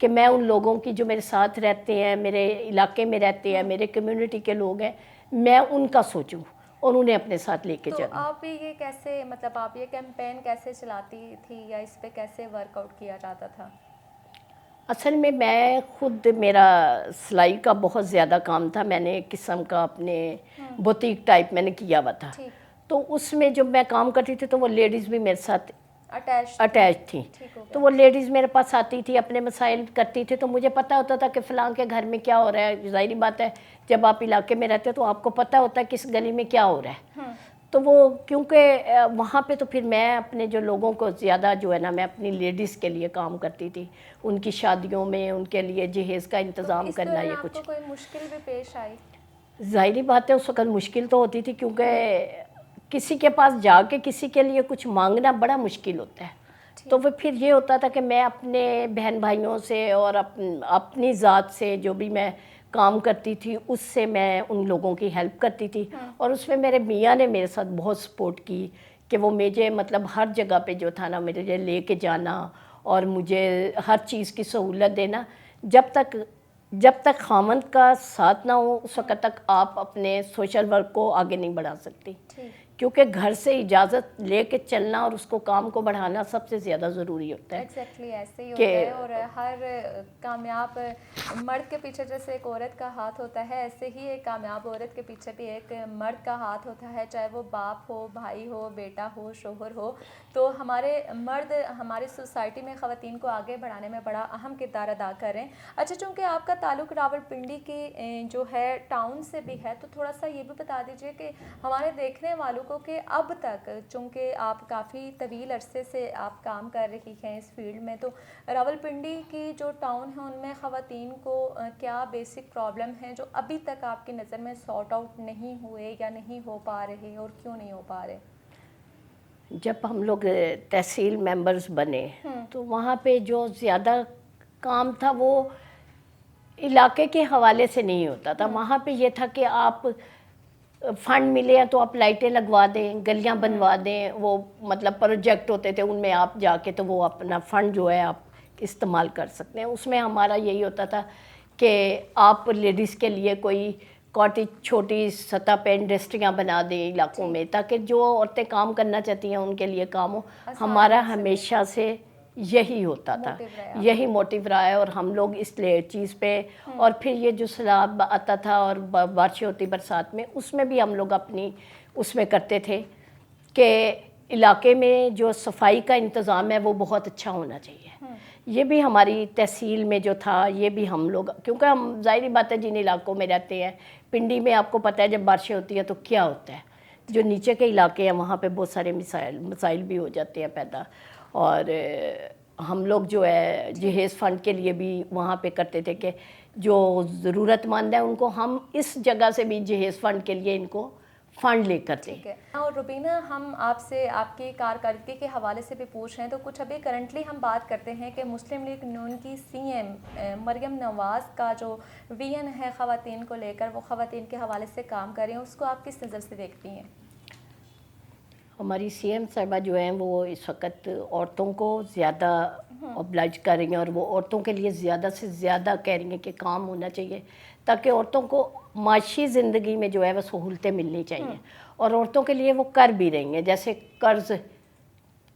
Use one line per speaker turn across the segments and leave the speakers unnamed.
کہ میں ان لوگوں کی جو میرے ساتھ رہتے ہیں، میرے علاقے میں رہتے ہیں، میرے کمیونٹی کے لوگ ہیں، میں ان کا سوچوں اور انہیں اپنے ساتھ لے کے
تو
چلوں۔
آپ یہ کیسے مطلب آپ یہ کیمپین کیسے چلاتی تھی یا اس پہ کیسے ورک آؤٹ کیا جاتا تھا؟
اصل میں خود میرا سلائی کا بہت زیادہ کام تھا، میں نے ایک قسم کا اپنے بوتیک ٹائپ میں نے کیا ہوا تھا، تو اس میں جب میں کام کرتی تھی تو وہ لیڈیز بھی میرے ساتھ اٹیچ تھیں، تو وہ لیڈیز میرے پاس آتی تھی، اپنے مسائل کرتی تھی، تو مجھے پتہ ہوتا تھا کہ فلاں کے گھر میں کیا ہو رہا ہے۔ ظاہری بات ہے جب آپ علاقے میں رہتے تو آپ کو پتہ ہوتا ہے کس گلی میں کیا ہو رہا ہے، تو وہ کیونکہ وہاں پہ تو پھر میں اپنے جو لوگوں کو زیادہ جو ہے نا، میں اپنی لیڈیز کے لیے کام کرتی تھی، ان کی شادیوں میں ان کے لیے جہیز کا انتظام کرنا، یہ
آپ
کچھ
کو کوئی مشکل بھی پیش آئی؟
ظاہری بات ہے اس وقت مشکل تو ہوتی تھی، کیونکہ کسی کے پاس جا کے کسی کے لیے کچھ مانگنا بڑا مشکل ہوتا ہے، تو وہ پھر یہ ہوتا تھا کہ میں اپنے بہن بھائیوں سے اور اپنی ذات سے جو بھی میں کام کرتی تھی اس سے میں ان لوگوں کی ہیلپ کرتی تھی، اور اس میں میرے میاں نے میرے ساتھ بہت سپورٹ کی کہ وہ مجھے مطلب ہر جگہ پہ جو تھا نا میرے لے کے جانا اور مجھے ہر چیز کی سہولت دینا۔ جب تک خاوند کا ساتھ نہ ہو اس وقت تک آپ اپنے سوشل ورک کو آگے نہیں بڑھا سکتی، کیونکہ گھر سے اجازت لے کے چلنا اور اس کو کام کو بڑھانا سب سے زیادہ ضروری ہوتا ہے۔
ایگزیکٹلی ایسے ہی ہوتا ہے، اور ہر کامیاب مرد کے پیچھے جیسے ایک عورت کا ہاتھ ہوتا ہے، ایسے ہی ایک کامیاب عورت کے پیچھے بھی ایک مرد کا ہاتھ ہوتا ہے، چاہے وہ باپ ہو، بھائی ہو، بیٹا ہو، شوہر ہو۔ تو ہمارے مرد ہماری سوسائٹی میں خواتین کو آگے بڑھانے میں بڑا اہم کردار ادا کر رہے ہیں۔ اچھا، چونکہ آپ کا تعلق راولپنڈی کی جو ہے ٹاؤن سے بھی ہے، تو تھوڑا سا یہ بھی بتا دیجیے کہ ہمارے دیکھنے والوں کو کہ اب تک چونکہ آپ کافی طویل عرصے سے آپ کام کر رہی ہیں اس فیلڈ میں، تو راولپنڈی کی جو ٹاؤن ہے ان میں خواتین کو کیا بیسک پرابلم ہیں جو ابھی تک آپ کی نظر میں سارٹ آؤٹ نہیں ہوئے یا نہیں ہو پا رہے، اور کیوں نہیں ہو پا رہے؟
جب ہم لوگ تحصیل ممبرز بنے تو وہاں پہ جو زیادہ کام تھا وہ علاقے کے حوالے سے نہیں ہوتا تھا، وہاں پہ یہ تھا کہ آپ فنڈ ملے ہیں تو آپ لائٹیں لگوا دیں، گلیاں بنوا دیں، وہ مطلب پروجیکٹ ہوتے تھے ان میں آپ جا کے تو وہ اپنا فنڈ جو ہے آپ استعمال کر سکتے ہیں۔ اس میں ہمارا یہی ہوتا تھا کہ آپ لیڈیز کے لیے کوئی کاٹیج چھوٹی سطح پہ انڈسٹریاں بنا دیں علاقوں میں، تاکہ جو عورتیں کام کرنا چاہتی ہیں ان کے لیے کام ہو۔ ہمارا ہمیشہ سے یہی ہوتا تھا، یہی موٹیو رہا ہے، اور ہم لوگ اس چیز پہ، اور پھر یہ جو سیلاب آتا تھا اور بارشیں ہوتی برسات میں، اس میں بھی ہم لوگ اپنی اس میں کرتے تھے کہ علاقے میں جو صفائی کا انتظام ہے وہ بہت اچھا ہونا چاہیے۔ یہ بھی ہماری تحصیل میں جو تھا، یہ بھی ہم لوگ، کیونکہ ہم ظاہری بات ہے جن علاقوں میں رہتے ہیں، پنڈی میں آپ کو پتہ ہے جب بارشیں ہوتی ہیں تو کیا ہوتا ہے، جو نیچے کے علاقے ہیں وہاں پہ بہت سارے مسائل بھی ہو جاتے ہیں پیدا، اور ہم لوگ جو ہے جہیز فنڈ کے لیے بھی وہاں پہ کرتے تھے کہ جو ضرورت مند ہے ان کو ہم اس جگہ سے بھی جہیز فنڈ کے لیے ان کو فنڈ لے کر دیں۔
ٹھیک ہے، اور روبینہ ہم آپ سے آپ کی کارکردگی کے حوالے سے بھی پوچھ رہے ہیں، تو کچھ ابھی کرنٹلی ہم بات کرتے ہیں کہ مسلم لیگ نون کی سی ایم مریم نواز کا جو ویژن ہے خواتین کو لے کر، وہ خواتین کے حوالے سے کام کر رہے ہیں، اس کو آپ کس نظر سے دیکھتی ہیں؟
ہماری سی ایم صاحبہ جو ہیں وہ اس وقت عورتوں کو زیادہ اوبلائج کر رہی ہیں، اور وہ عورتوں کے لیے زیادہ سے زیادہ کہہ رہی ہیں کہ کام ہونا چاہیے تاکہ عورتوں کو معاشی زندگی میں جو ہے وہ سہولتیں ملنی چاہیے، اور عورتوں کے لیے وہ کر بھی رہی ہیں، جیسے قرض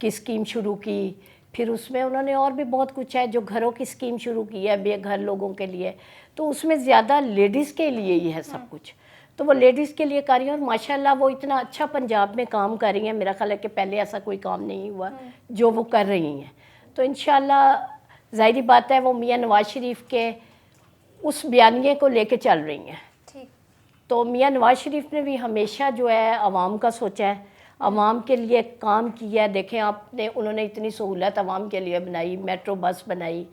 کی اسکیم شروع کی، پھر اس میں انہوں نے اور بھی بہت کچھ ہے، جو گھروں کی اسکیم شروع کی ہے بے گھر لوگوں کے لیے، تو اس میں زیادہ لیڈیز کے لیے ہی ہے سب کچھ، تو وہ لیڈیز کے لیے کر رہی ہیں، اور ماشاءاللہ وہ اتنا اچھا پنجاب میں کام کر رہی ہیں، میرا خیال ہے کہ پہلے ایسا کوئی کام نہیں ہوا جو وہ کر رہی ہیں، تو انشاءاللہ ظاہری بات ہے وہ میاں نواز شریف کے اس بیانیے کو لے کے چل رہی ہیں، تو میاں نواز شریف نے بھی ہمیشہ جو ہے عوام کا سوچا ہے، عوام کے لیے کام کیا ہے۔ دیکھیں انہوں نے اتنی سہولت عوام کے لیے بنائی، میٹرو بس بنائی،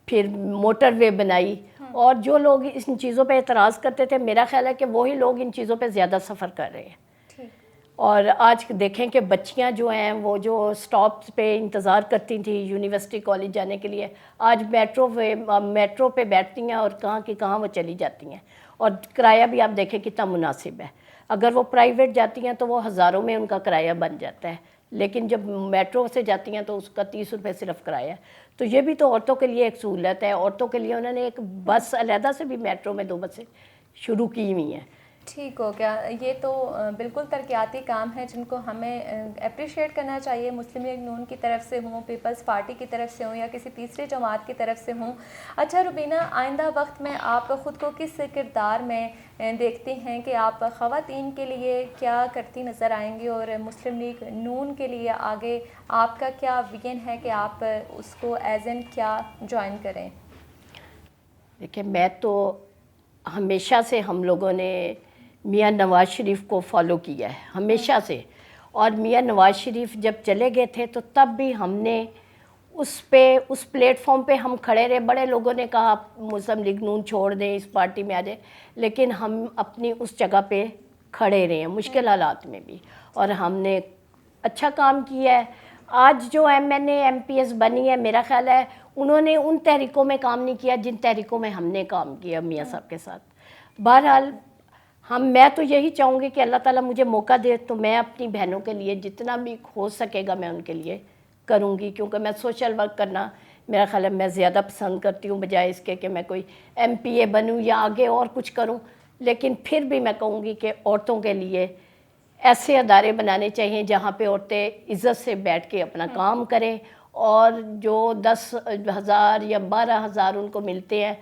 پھر موٹر وے بنائی، اور جو لوگ ان چیزوں پہ اعتراض کرتے تھے میرا خیال ہے کہ وہی لوگ ان چیزوں پہ زیادہ سفر کر رہے ہیں، اور آج دیکھیں کہ بچیاں جو ہیں وہ جو سٹاپس پہ انتظار کرتی تھیں یونیورسٹی کالج جانے کے لیے، آج میٹرو پہ بیٹھتی ہیں اور کہاں کی کہاں وہ چلی جاتی ہیں، اور کرایہ بھی آپ دیکھیں کتنا مناسب ہے، اگر وہ پرائیویٹ جاتی ہیں تو وہ ہزاروں میں ان کا کرایہ بن جاتا ہے، لیکن جب میٹرو سے جاتی ہیں تو اس کا 30 روپے صرف کرایہ ہے. تو یہ بھی تو عورتوں کے لیے ایک سہولت ہے. عورتوں کے لیے انہوں نے ایک بس علیحدہ سے بھی میٹرو میں 2 بسیں شروع کی ہوئی ہیں.
ٹھیک ہو گیا. یہ تو بالکل ترقیاتی کام ہے جن کو ہمیں اپریشیٹ کرنا چاہیے. مسلم لیگ نون کی طرف سے ہوں, پیپلز پارٹی کی طرف سے ہوں, یا کسی تیسری جماعت کی طرف سے ہوں. اچھا روبینہ, آئندہ وقت میں آپ خود کو کس کردار میں دیکھتی ہیں کہ آپ خواتین کے لیے کیا کرتی نظر آئیں گی, اور مسلم لیگ نون کے لیے آگے آپ کا کیا ویژن ہے کہ آپ اس کو ایز این کیا جوائن کریں؟
دیکھیں, میں تو ہمیشہ سے ہم لوگوں نے میاں نواز شریف کو فالو کیا ہے ہمیشہ سے, اور میاں نواز شریف جب چلے گئے تھے تو تب بھی ہم نے اس پلیٹ فارم پہ ہم کھڑے رہے. بڑے لوگوں نے کہا مسلم لیگ نون چھوڑ دیں, اس پارٹی میں آ جائیں, لیکن ہم اپنی اس جگہ پہ کھڑے رہے ہیں مشکل حالات میں بھی, اور ہم نے اچھا کام کیا ہے. آج جو ایم پی ایس بنی ہے, میرا خیال ہے انہوں نے ان تحریکوں میں کام نہیں کیا جن تحریکوں میں ہم نے کام کیا میاں صاحب کے ساتھ. بہرحال میں تو یہی چاہوں گی کہ اللہ تعالیٰ مجھے موقع دے تو میں اپنی بہنوں کے لیے جتنا بھی ہو سکے گا میں ان کے لیے کروں گی, کیونکہ میں سوشل ورک کرنا میرا خیال ہے میں زیادہ پسند کرتی ہوں بجائے اس کے کہ میں کوئی ایم پی اے بنوں یا آگے اور کچھ کروں. لیکن پھر بھی میں کہوں گی کہ عورتوں کے لیے ایسے ادارے بنانے چاہیے جہاں پہ عورتیں عزت سے بیٹھ کے اپنا کام کریں, اور جو 10,000 یا 12,000 ان کو ملتے ہیں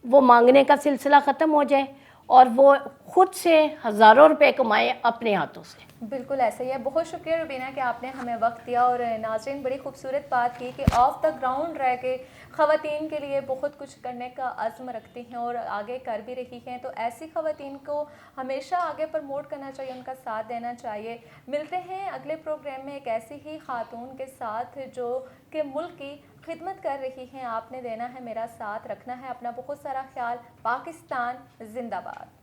وہ مانگنے کا سلسلہ ختم ہو جائے, اور وہ خود سے ہزاروں روپے کمائیں اپنے ہاتھوں سے.
بالکل ایسا ہی ہے. بہت شکریہ روبینہ کہ آپ نے ہمیں وقت دیا, اور ناظرین بڑی خوبصورت بات کی کہ آف دا گراؤنڈ رہ کے خواتین کے لیے بہت کچھ کرنے کا عزم رکھتی ہیں اور آگے کر بھی رہی ہیں. تو ایسی خواتین کو ہمیشہ آگے پروموٹ کرنا چاہیے, ان کا ساتھ دینا چاہیے. ملتے ہیں اگلے پروگرام میں ایک ایسی ہی خاتون کے ساتھ جو کہ ملک کی خدمت کر رہی ہیں. آپ نے دینا ہے میرا ساتھ, رکھنا ہے اپنا بہت سارا خیال. پاکستان زندہ باد.